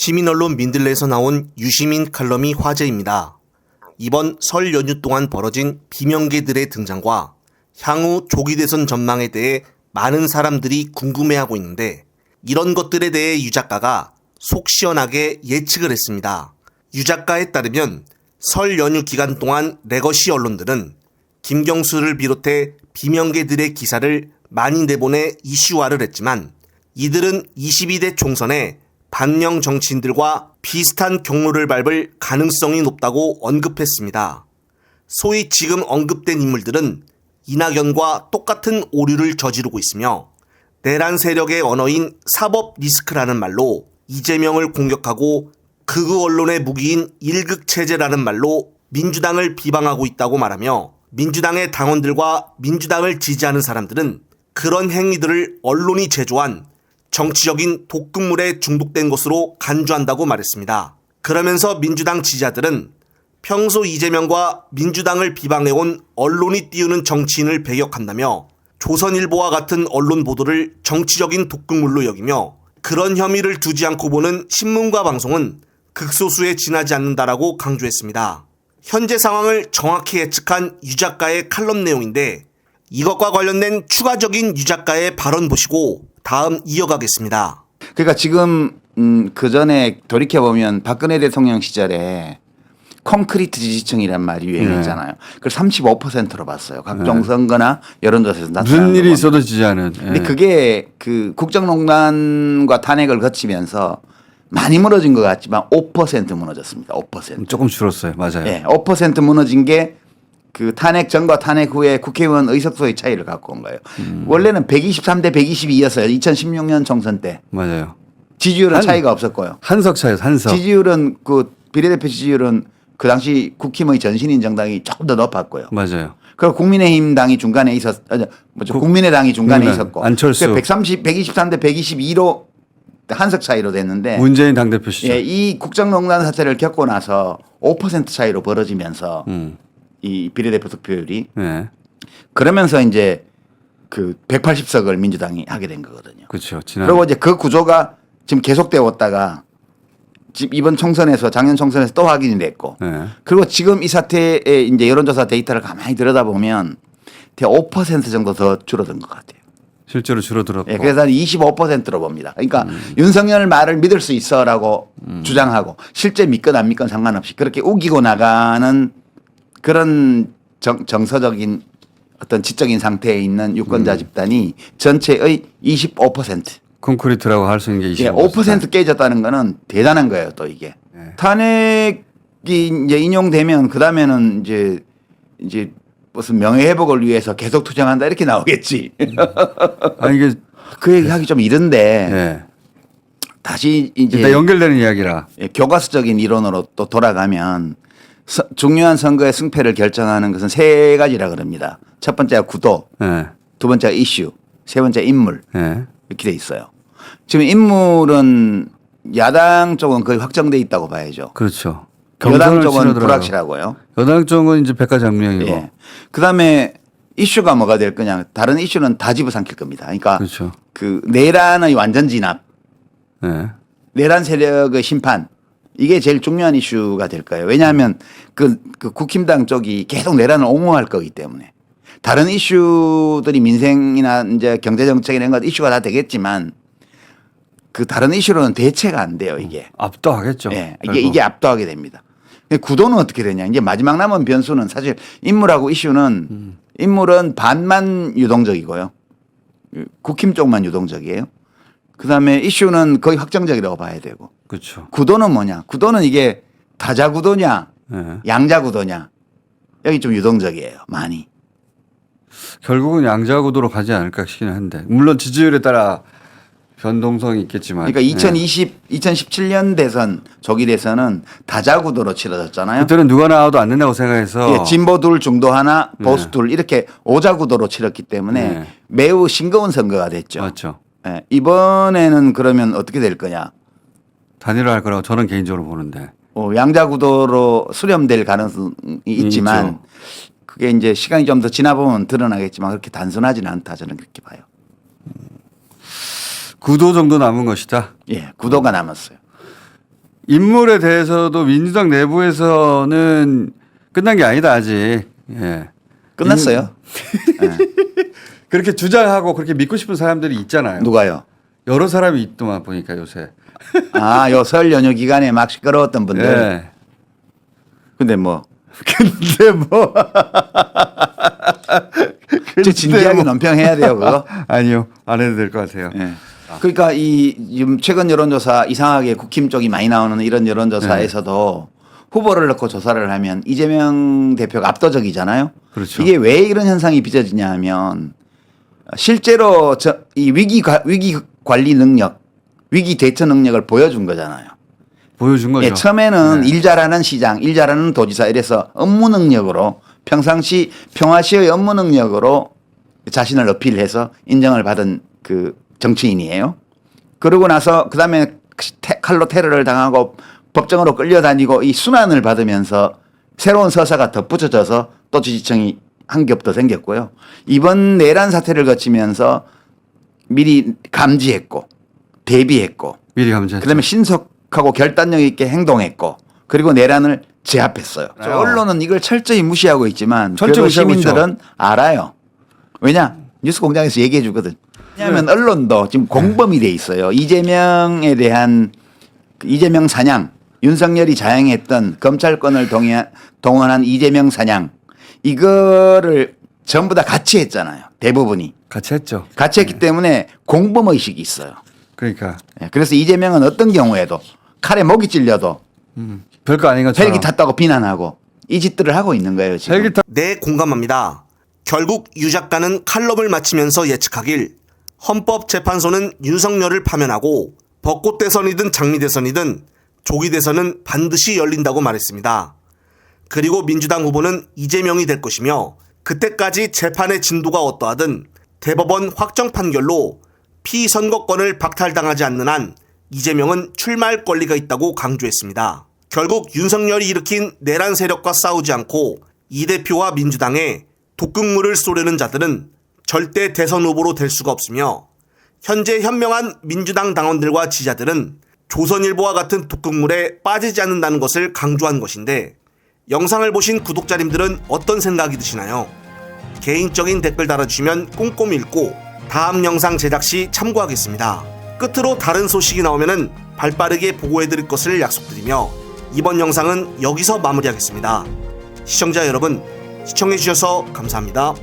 시민언론 민들레에서 나온 유시민 칼럼이 화제입니다. 이번 설 연휴 동안 벌어진 비명계들의 등장과 향후 조기 대선 전망에 대해 많은 사람들이 궁금해하고 있는데 이런 것들에 대해 유 작가가 속 시원하게 예측을 했습니다. 유 작가에 따르면 설 연휴 기간 동안 레거시 언론들은 김경수를 비롯해 비명계들의 기사를 많이 내보내 이슈화를 했지만 이들은 22대 총선에 반영 정치인들과 비슷한 경로를 밟을 가능성이 높다고 언급했습니다. 소위 지금 언급된 인물들은 이낙연과 똑같은 오류를 저지르고 있으며 내란 세력의 언어인 사법 리스크라는 말로 이재명을 공격하고 극우 언론의 무기인 일극체제라는 말로 민주당을 비방하고 있다고 말하며 민주당의 당원들과 민주당을 지지하는 사람들은 그런 행위들을 언론이 제조한 정치적인 독극물에 중독된 것으로 간주한다고 말했습니다. 그러면서 민주당 지지자들은 평소 이재명과 민주당을 비방해온 언론이 띄우는 정치인을 배격한다며 조선일보와 같은 언론 보도를 정치적인 독극물로 여기며 그런 혐의를 두지 않고 보는 신문과 방송은 극소수에 지나지 않는다라고 강조했습니다. 현재 상황을 정확히 예측한 유 작가의 칼럼 내용인데 이것과 관련된 추가적인 유 작가의 발언 보시고 다음 이어가겠습니다. 그러니까 지금 그 전에 돌이켜보면 박근혜 대통령 시절에 콘크리트 지지층이란 말이 유행했잖아요. 그걸 35%로 봤어요. 각종 선거나 여론조사에서 나타나는 무슨 일이 있어도 지지하는. 근데 그게 그 국정농단과 탄핵을 거치면서 많이 무너진 것 같지만 5% 무너졌습니다. 5%. 조금 줄었어요. 맞아요. 네, 5% 무너진 게 그 탄핵 전과 탄핵 후에 국회의원 의석수의 차이를 갖고 온 거예요. 원래는 123대 122였어요. 2016년 총선 때. 맞아요. 지지율은 차이가 없었고요. 한석 차이에서 한석. 지지율은 그 비례대표 지지율은 그 당시 국힘의 전신인 정당이 조금 더 높았고요. 맞아요. 그리고 국민의힘 당이 중간에 국민의당이 중간에 있었고. 안철수. 123대 122로 한석 차이로 됐는데. 문재인 당대표 시절. 예, 이 국정농단 사태를 겪고 나서 5% 차이로 벌어지면서 이 비례대표 득표율이 네. 그러면서 이제 그 180석을 민주당이 하게 된 거거든요. 그렇죠. 그리고 이제 그 구조가 지금 계속되어 왔다가 지금 이번 총선에서 작년 총선에서 또 확인이 됐고 네. 그리고 지금 이 사태의 이제 여론조사 데이터를 가만히 들여다보면 5% 정도 더 줄어든 것 같아요. 실제로 줄어들었고. 예, 그래서 한 25%로 봅니다. 그러니까 윤석열 말을 믿을 수 있어라고 주장하고 실제 믿건 안 믿건 상관없이 그렇게 우기고 나가는 그런 정서적인 어떤 지적인 상태에 있는 유권자 집단이 전체의 25%. 콘크리트라고 할 수 있는 게 25%. 예, 5% 깨졌다는 거는 대단한 거예요, 또 이게. 네. 탄핵이 이제 인용되면 그다음에는 이제 무슨 명예회복을 위해서 계속 투쟁한다 이렇게 나오겠지. 아니 이게 그 얘기하기 좀 이른데 네. 다시 이제 일단 연결되는 이야기라. 예, 교과서적인 이론으로 또 돌아가면 중요한 선거의 승패를 결정하는 것은 세 가지라 그럽니다. 첫 번째가 구도, 네. 두 번째가 이슈, 세 번째 인물 네. 이렇게 돼 있어요. 지금 인물은 야당 쪽은 거의 확정돼 있다고 봐야죠. 그렇죠. 여당 경선을 쪽은 치르더라고요. 불확실하고요. 여당 쪽은 이제 백가장명이고. 예. 그다음에 이슈가 뭐가 될 거냐? 다른 이슈는 다 집어삼킬 겁니다. 그러니까 그렇죠. 그 내란의 완전 진압, 네. 내란 세력의 심판 이게 제일 중요한 이슈가 될 거예요. 왜냐하면 그 국힘당 쪽이 계속 내란을 옹호할 거기 때문에 다른 이슈들이 민생이나 이제 경제 정책 이런 것 이슈가 다 되겠지만 그 다른 이슈로는 대체가 안 돼요 이게. 압도하겠죠. 예, 이게 압도하게 됩니다. 구도는 어떻게 되냐? 이제 마지막 남은 변수는 사실 인물하고 이슈는 인물은 반만 유동적이고요. 국힘 쪽만 유동적이에요. 그다음에 이슈는 거의 확정적이라고 봐야 되고. 그렇죠. 구도는 뭐냐? 구도는 이게 다자 구도냐, 네. 양자 구도냐. 여기 좀 유동적이에요. 많이. 결국은 양자 구도로 가지 않을까 싶기는 한데 물론 지지율에 따라 변동성이 있겠지만. 그러니까 2017년 대선 조기 대선은 다자 구도로 치러졌잖아요. 그때는 누가 나와도 안 된다고 생각해서. 예, 진보 둘, 중도 하나, 보수 둘 이렇게 오자 구도로 치렀기 때문에 네. 매우 싱거운 선거가 됐죠. 맞죠. 예, 이번에는 그러면 어떻게 될 거냐? 단일화할 거라고 저는 개인적으로 보는데. 양자 구도로 수렴될 가능성이 있지만 있죠. 그게 이제 시간이 좀 더 지나 보면 드러나겠지만 그렇게 단순하지는 않다 저는 그렇게 봐요. 구도 정도 남은 것이다. 예, 구도가 남았어요. 인물에 대해서도 민주당 내부에서는 끝난 게 아니다 아직. 예. 끝났어요. 그렇게 주장하고 그렇게 믿고 싶은 사람들이 있잖아요. 누가요? 여러 사람이 있더만 보니까 요새. 요 설 연휴 기간에 막 시끄러웠던 분들. 예. 근데 뭐 근데 뭐 저 진지하게 뭐. 논평해야 돼요, 그거. 아니요, 안 해도 될 것 같아요. 예. 그러니까 지금 최근 여론조사 이상하게 국힘 쪽이 많이 나오는 이런 여론조사에서도 후보를 넣고 조사를 하면 이재명 대표가 압도적이잖아요. 그렇죠. 이게 왜 이런 현상이 빚어지냐 하면 실제로 이 위기 관리 능력, 위기 대처 능력을 보여준 거잖아요. 보여준 거죠. 예, 처음에는 일 잘하는 시장, 일 잘하는 도지사 이래서 업무 능력으로 평상시 평화시의 업무 능력으로 자신을 어필해서 인정을 받은 그 정치인이에요. 그러고 나서 그다음에 칼로 테러를 당하고 법정으로 끌려다니고 이 순환을 받으면서 새로운 서사가 덧붙여져서 또 지지층이 한 겹 더 생겼고요. 이번 내란 사태를 거치면서 미리 감지했고 대비했고 미리 감지했죠. 그다음에 신속하고 결단력 있게 행동했고 그리고 내란을 제압했어요. 알아요. 언론은 이걸 철저히 무시하고 있지만 철저히 그래도 무시하고 시민들은 알아요. 왜냐? 뉴스공장에서 얘기해 주거든. 왜냐하면 네. 언론도 지금 공범이 돼 있어요. 이재명에 대한 그 이재명 사냥, 윤석열이 자행했던 검찰권을 동원한 이재명 사냥 이거를 전부 다 같이 했잖아요. 대부분이. 같이 했죠. 같이 했기 때문에 공범의식이 있어요. 그러니까 예, 그래서 이재명은 어떤 경우에도 칼에 목이 찔려도 별거 아닌 것처럼. 헬기 탔다고 비난하고 이 짓들을 하고 있는 거예요. 지금. 헬기 타. 네, 공감합니다. 결국 유 작가는 칼럼을 마치면서 예측하길 헌법재판소는 윤석열을 파면하고 벚꽃 대선이든 장미 대선이든 조기 대선은 반드시 열린다고 말했습니다. 그리고 민주당 후보는 이재명이 될 것이며 그때까지 재판의 진도가 어떠하든 대법원 확정 판결로 피선거권을 박탈당하지 않는 한 이재명은 출마할 권리가 있다고 강조했습니다. 결국 윤석열이 일으킨 내란 세력과 싸우지 않고 이 대표와 민주당에 독극물을 쏘려는 자들은 절대 대선 후보로 될 수가 없으며 현재 현명한 민주당 당원들과 지지자들은 조선일보와 같은 독극물에 빠지지 않는다는 것을 강조한 것인데 영상을 보신 구독자님들은 어떤 생각이 드시나요? 개인적인 댓글 달아주시면 꼼꼼히 읽고 다음 영상 제작 시 참고하겠습니다. 끝으로 다른 소식이 나오면 발빠르게 보고해드릴 것을 약속드리며 이번 영상은 여기서 마무리하겠습니다. 시청자 여러분, 시청해주셔서 감사합니다.